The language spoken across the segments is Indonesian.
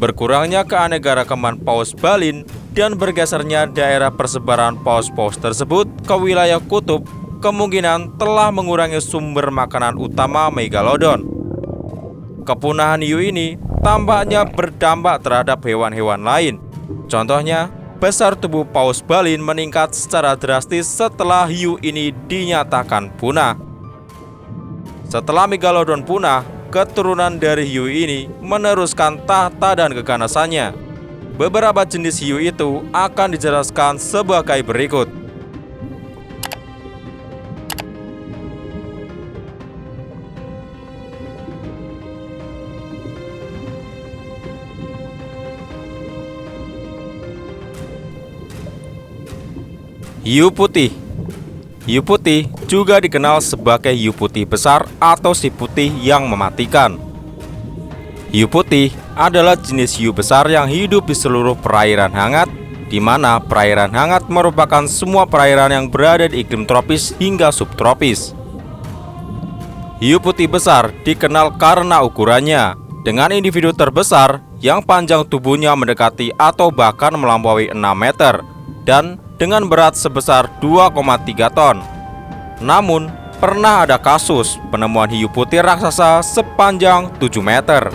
Berkurangnya keanekaragaman paus balin dan bergesernya daerah persebaran paus-paus tersebut ke wilayah kutub kemungkinan telah mengurangi sumber makanan utama megalodon. Kepunahan hiu ini tampaknya berdampak terhadap hewan-hewan lain. Contohnya, besar tubuh paus balin meningkat secara drastis setelah hiu ini dinyatakan punah. Setelah megalodon punah, keturunan dari hiu ini meneruskan tahta dan keganasannya. Beberapa jenis hiu itu akan dijelaskan sebagai berikut. Hiu putih. Hiu putih juga dikenal sebagai hiu putih besar atau si putih yang mematikan. Hiu putih adalah jenis hiu besar yang hidup di seluruh perairan hangat, di mana perairan hangat merupakan semua perairan yang berada di iklim tropis hingga subtropis. Hiu putih besar dikenal karena ukurannya, dengan individu terbesar yang panjang tubuhnya mendekati atau bahkan melampaui 6 meter, dan dengan berat sebesar 2,3 ton. Namun, pernah ada kasus penemuan hiu putih raksasa sepanjang 7 meter.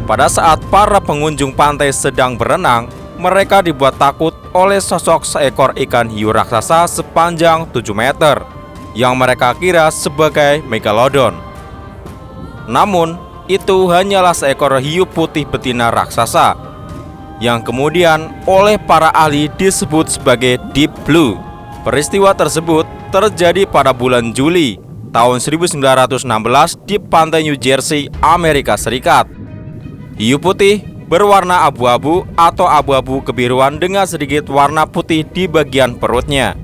Pada saat para pengunjung pantai sedang berenang, mereka dibuat takut oleh sosok seekor ikan hiu raksasa sepanjang 7 meter yang mereka kira sebagai megalodon. Namun, itu hanyalah seekor hiu putih betina raksasa yang kemudian oleh para ahli disebut sebagai deep blue. Peristiwa tersebut terjadi pada bulan Juli tahun 1916 di pantai New Jersey, Amerika Serikat. Hiu putih berwarna abu-abu atau abu-abu kebiruan dengan sedikit warna putih di bagian perutnya.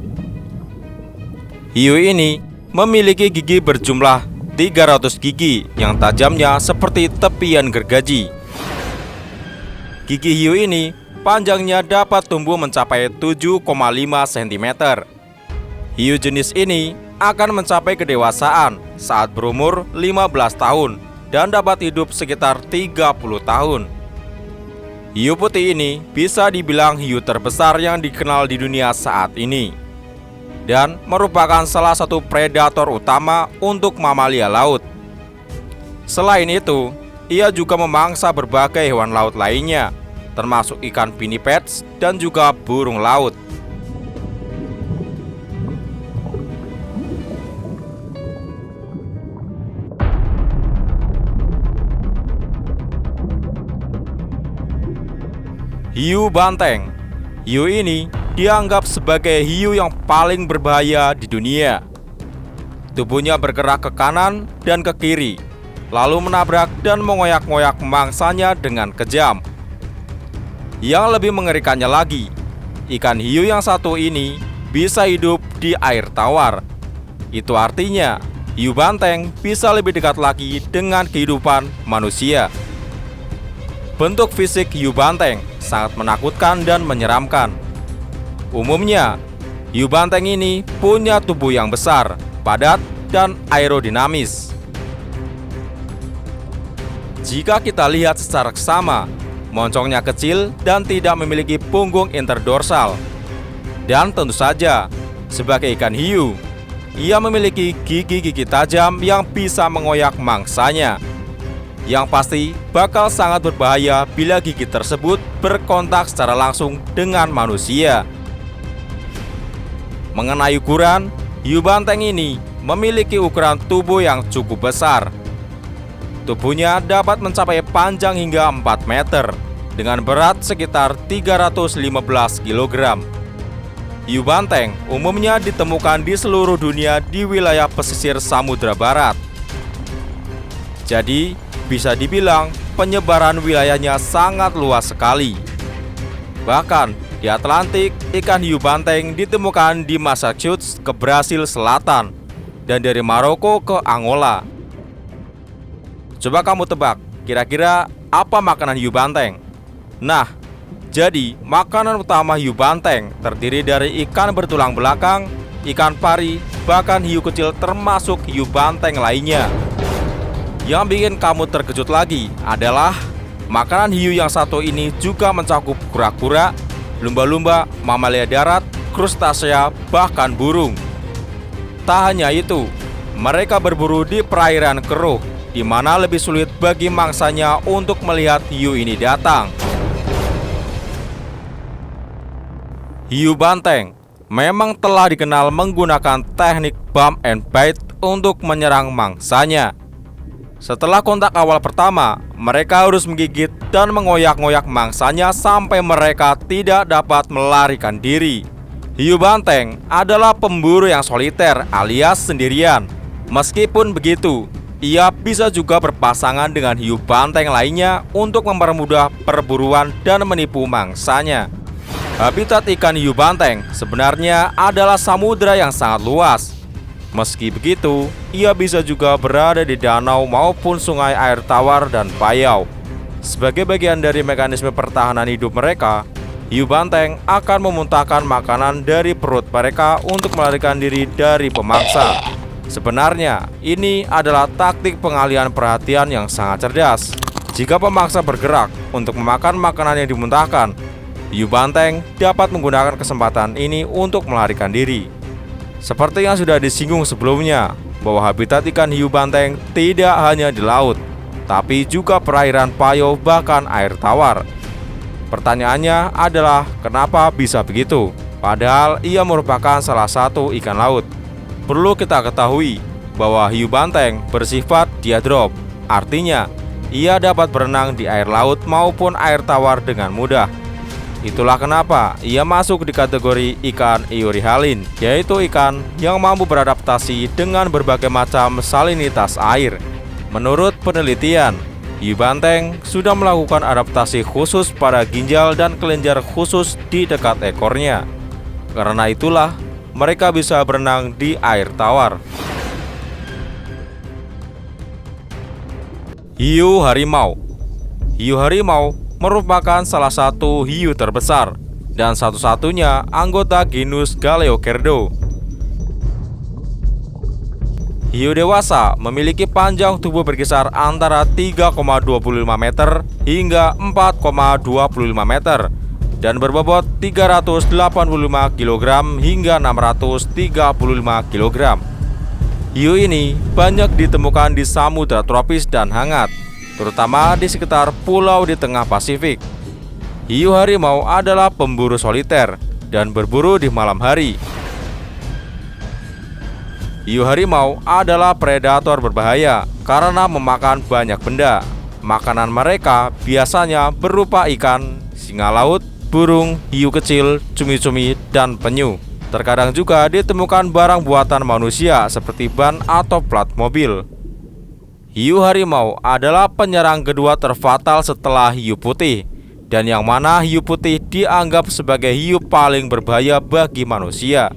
Hiu ini memiliki gigi berjumlah 300 gigi yang tajamnya seperti tepian gergaji. Gigi hiu ini panjangnya dapat tumbuh mencapai 7,5 cm. Hiu jenis ini akan mencapai kedewasaan saat berumur 15 tahun dan dapat hidup sekitar 30 tahun. Hiu putih ini bisa dibilang hiu terbesar yang dikenal di dunia saat ini dan merupakan salah satu predator utama untuk mamalia laut. Selain itu, ia juga memangsa berbagai hewan laut lainnya, termasuk ikan pinnipeds dan juga burung laut. Hiu banteng. Hiu ini dianggap sebagai hiu yang paling berbahaya di dunia. Tubuhnya bergerak ke kanan dan ke kiri, lalu menabrak dan mengoyak-ngoyak mangsanya dengan kejam. Yang lebih mengerikannya lagi, ikan hiu yang satu ini bisa hidup di air tawar. Itu artinya hiu banteng bisa lebih dekat lagi dengan kehidupan manusia. Bentuk fisik hiu banteng sangat menakutkan dan menyeramkan. Umumnya, hiu banteng ini punya tubuh yang besar, padat, dan aerodinamis. Jika kita lihat secara seksama, moncongnya kecil dan tidak memiliki punggung interdorsal. Dan tentu saja, sebagai ikan hiu, ia memiliki gigi-gigi tajam yang bisa mengoyak mangsanya. Yang pasti bakal sangat berbahaya bila gigi tersebut berkontak secara langsung dengan manusia. Mengenai ukuran, hiu banteng ini memiliki ukuran tubuh yang cukup besar. Tubuhnya dapat mencapai panjang hingga 4 meter dengan berat sekitar 315 kg. Hiu banteng umumnya ditemukan di seluruh dunia di wilayah pesisir Samudra Barat. Jadi, bisa dibilang penyebaran wilayahnya sangat luas sekali. Bahkan di Atlantik, ikan hiu banteng ditemukan di Massachusetts ke Brasil Selatan dan dari Maroko ke Angola. Coba kamu tebak, kira-kira apa makanan hiu banteng? Nah, jadi makanan utama hiu banteng terdiri dari ikan bertulang belakang, ikan pari, bahkan hiu kecil termasuk hiu banteng lainnya. Yang bikin kamu terkejut lagi adalah Makanan hiu yang satu ini juga mencakup kura-kura, lumba-lumba, mamalia darat, krustasea, bahkan burung. Tak hanya itu, mereka berburu di perairan keruh, di mana lebih sulit bagi mangsanya untuk melihat hiu ini datang. Hiu banteng memang telah dikenal menggunakan teknik bump and bite untuk menyerang mangsanya. Setelah kontak awal pertama, mereka harus menggigit dan mengoyak-ngoyak mangsanya sampai mereka tidak dapat melarikan diri. Hiu banteng adalah pemburu yang soliter alias sendirian. Meskipun begitu, ia bisa juga berpasangan dengan hiu banteng lainnya untuk mempermudah perburuan dan menipu mangsanya. Habitat ikan hiu banteng sebenarnya adalah samudra yang sangat luas. Meski begitu, ia bisa juga berada di danau maupun sungai air tawar dan payau. Sebagai bagian dari mekanisme pertahanan hidup mereka, hiu banteng akan memuntahkan makanan dari perut mereka untuk melarikan diri dari pemangsa. Sebenarnya, ini adalah taktik pengalihan perhatian yang sangat cerdas. Jika pemangsa bergerak untuk memakan makanan yang dimuntahkan, hiu banteng dapat menggunakan kesempatan ini untuk melarikan diri. Seperti yang sudah disinggung sebelumnya, bahwa habitat ikan hiu banteng tidak hanya di laut, tapi juga perairan payau bahkan air tawar. Pertanyaannya adalah kenapa bisa begitu? Padahal ia merupakan salah satu ikan laut. Perlu kita ketahui bahwa hiu banteng bersifat diadrop, artinya ia dapat berenang di air laut maupun air tawar dengan mudah. Itulah kenapa ia masuk di kategori ikan eurihalin, yaitu ikan yang mampu beradaptasi dengan berbagai macam salinitas air. Menurut penelitian, hiu banteng sudah melakukan adaptasi khusus pada ginjal dan kelenjar khusus di dekat ekornya. Karena itulah mereka bisa berenang di air tawar. Hiu harimau. Hiu harimau merupakan salah satu hiu terbesar dan satu-satunya anggota genus Galeocerdo. Hiu dewasa memiliki panjang tubuh berkisar antara 3,25 meter hingga 4,25 meter dan berbobot 385 kg hingga 635 kg. Hiu ini banyak ditemukan di samudra tropis dan hangat, terutama di sekitar pulau di tengah Pasifik. Hiu harimau adalah pemburu soliter dan berburu di malam hari. Hiu harimau adalah predator berbahaya karena memakan banyak benda. Makanan mereka biasanya berupa ikan, singa laut, burung, hiu kecil, cumi-cumi, dan penyu. Terkadang juga ditemukan barang buatan manusia seperti ban atau plat mobil. Hiu harimau adalah penyerang kedua terfatal setelah hiu putih, dan yang mana hiu putih dianggap sebagai hiu paling berbahaya bagi manusia.